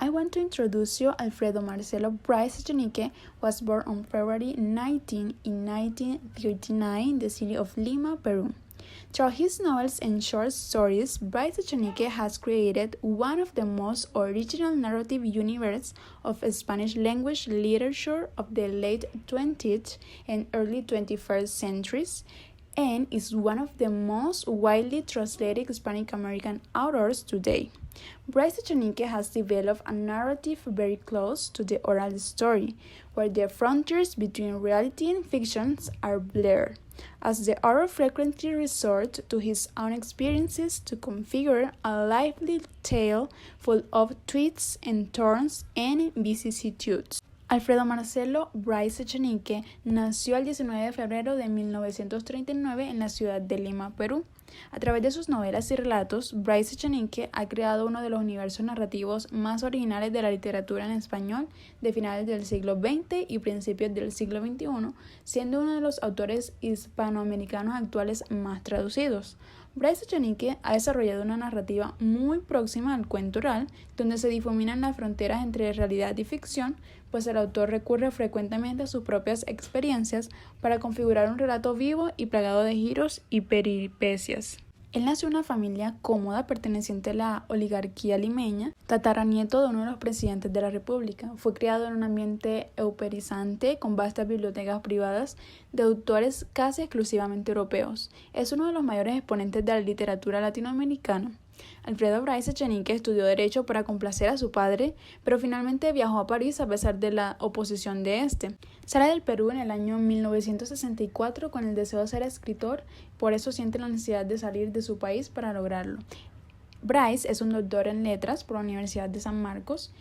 I want to introduce you Alfredo Marcelo Bryce Echenique was born on February 19 in 1939 in the city of Lima, Peru. Through his novels and short stories, Bryce Echenique has created one of the most original narrative universes of Spanish language literature of the late 20th and early 21st centuries, and is one of the most widely translated Hispanic American authors today. Bryce Echenique has developed a narrative very close to the oral story, where the frontiers between reality and fiction are blurred, as the author frequently resorts to his own experiences to configure a lively tale full of twists and turns and vicissitudes. Alfredo Marcelo Bryce Echenique nació el 19 de febrero de 1939 en la ciudad de Lima, Perú. A través de sus novelas y relatos, Bryce Echenique ha creado uno de los universos narrativos más originales de la literatura en español de finales del siglo XX y principios del siglo XXI, siendo uno de los autores hispanoamericanos actuales más traducidos. Bryce Echenique ha desarrollado una narrativa muy próxima al cuento oral, donde se difuminan las fronteras entre realidad y ficción, pues el autor recurre frecuentemente a sus propias experiencias para configurar un relato vivo y plagado de giros y peripecias. Él nació en una familia cómoda perteneciente a la oligarquía limeña, tataranieto de uno de los presidentes de la República. Fue criado en un ambiente euperizante con vastas bibliotecas privadas de autores casi exclusivamente europeos. Es uno de los mayores exponentes de la literatura latinoamericana. Alfredo Bryce Echenique estudió Derecho para complacer a su padre, pero finalmente viajó a París a pesar de la oposición de este. Sale del Perú en el año 1964 con el deseo de ser escritor, por eso siente la necesidad de salir de su país para lograrlo. Bryce es un doctor en letras por la Universidad de San Marcos.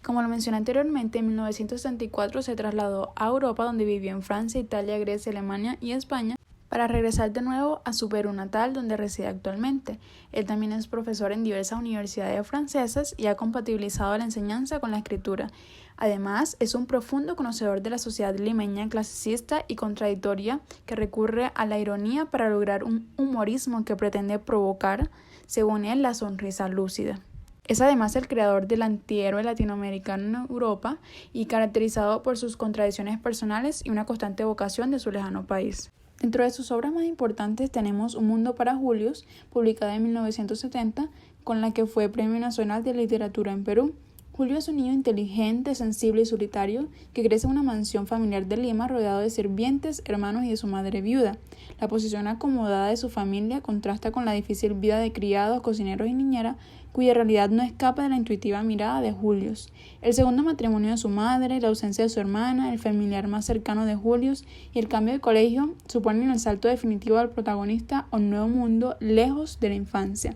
Como lo mencioné anteriormente, en 1964 se trasladó a Europa, donde vivió en Francia, Italia, Grecia, Alemania y España, para regresar de nuevo a su Perú natal, donde reside actualmente. Él también es profesor en diversas universidades francesas y ha compatibilizado la enseñanza con la escritura. Además, es un profundo conocedor de la sociedad limeña clasicista y contradictoria que recurre a la ironía para lograr un humorismo que pretende provocar, según él, la sonrisa lúcida. Es además el creador del antihéroe latinoamericano en Europa y caracterizado por sus contradicciones personales y una constante vocación de su lejano país. Dentro de sus obras más importantes tenemos Un mundo para Julius, publicada en 1970, con la que fue Premio Nacional de Literatura en Perú. Julio es un niño inteligente, sensible y solitario que crece en una mansión familiar de Lima rodeado de sirvientes, hermanos y de su madre viuda. La posición acomodada de su familia contrasta con la difícil vida de criados, cocineros y niñera, cuya realidad no escapa de la intuitiva mirada de Julius. El segundo matrimonio de su madre, la ausencia de su hermana, el familiar más cercano de Julius y el cambio de colegio suponen el salto definitivo del protagonista a un nuevo mundo lejos de la infancia.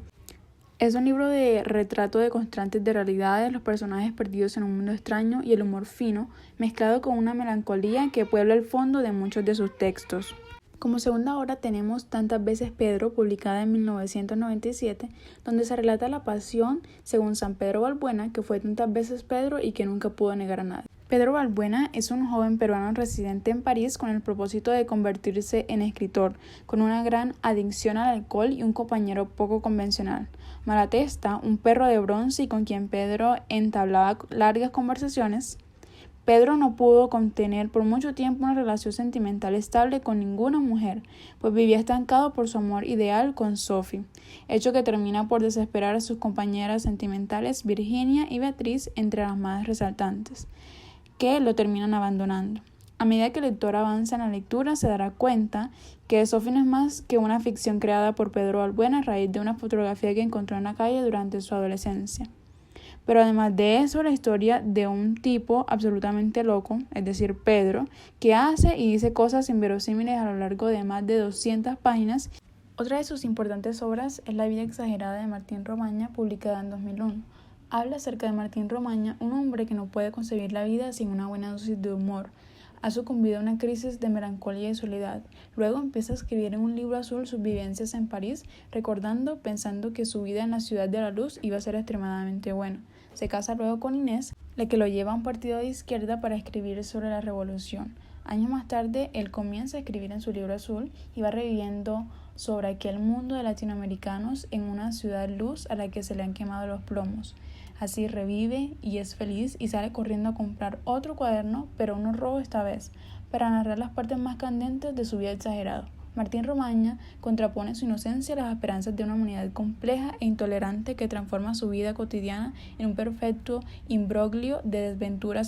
Es un libro de retrato de contrastes de realidades, los personajes perdidos en un mundo extraño y el humor fino, mezclado con una melancolía que puebla el fondo de muchos de sus textos. Como segunda obra tenemos Tantas veces Pedro, publicada en 1997, donde se relata la pasión según San Pedro Balbuena, que fue tantas veces Pedro y que nunca pudo negar a nadie. Pedro Balbuena es un joven peruano residente en París con el propósito de convertirse en escritor, con una gran adicción al alcohol y un compañero poco convencional. Malatesta, un perro de bronce y con quien Pedro entablaba largas conversaciones. Pedro no pudo contener por mucho tiempo una relación sentimental estable con ninguna mujer, pues vivía estancado por su amor ideal con Sophie, hecho que termina por desesperar a sus compañeras sentimentales Virginia y Beatriz, entre las más resaltantes, que lo terminan abandonando. A medida que el lector avanza en la lectura, se dará cuenta que Sophie no es más que una ficción creada por Pedro Balbuena a raíz de una fotografía que encontró en la calle durante su adolescencia. Pero además de eso, la historia de un tipo absolutamente loco, es decir, Pedro, que hace y dice cosas inverosímiles a lo largo de más de 200 páginas. Otra de sus importantes obras es La vida exagerada de Martín Romaña, publicada en 2001. Habla acerca de Martín Romaña, un hombre que no puede concebir la vida sin una buena dosis de humor. Ha sucumbido a una crisis de melancolía y soledad. Luego empieza a escribir en un libro azul sus vivencias en París, pensando que su vida en la ciudad de la luz iba a ser extremadamente buena. Se casa luego con Inés, la que lo lleva a un partido de izquierda para escribir sobre la revolución. Años más tarde, él comienza a escribir en su libro azul y va reviviendo sobre aquel mundo de latinoamericanos en una ciudad luz a la que se le han quemado los plomos. Así revive y es feliz y sale corriendo a comprar otro cuaderno, pero uno rojo esta vez, para narrar las partes más candentes de su vida exagerado. Martín Romaña contrapone su inocencia a las esperanzas de una humanidad compleja e intolerante que transforma su vida cotidiana en un perfecto imbroglio de desventuras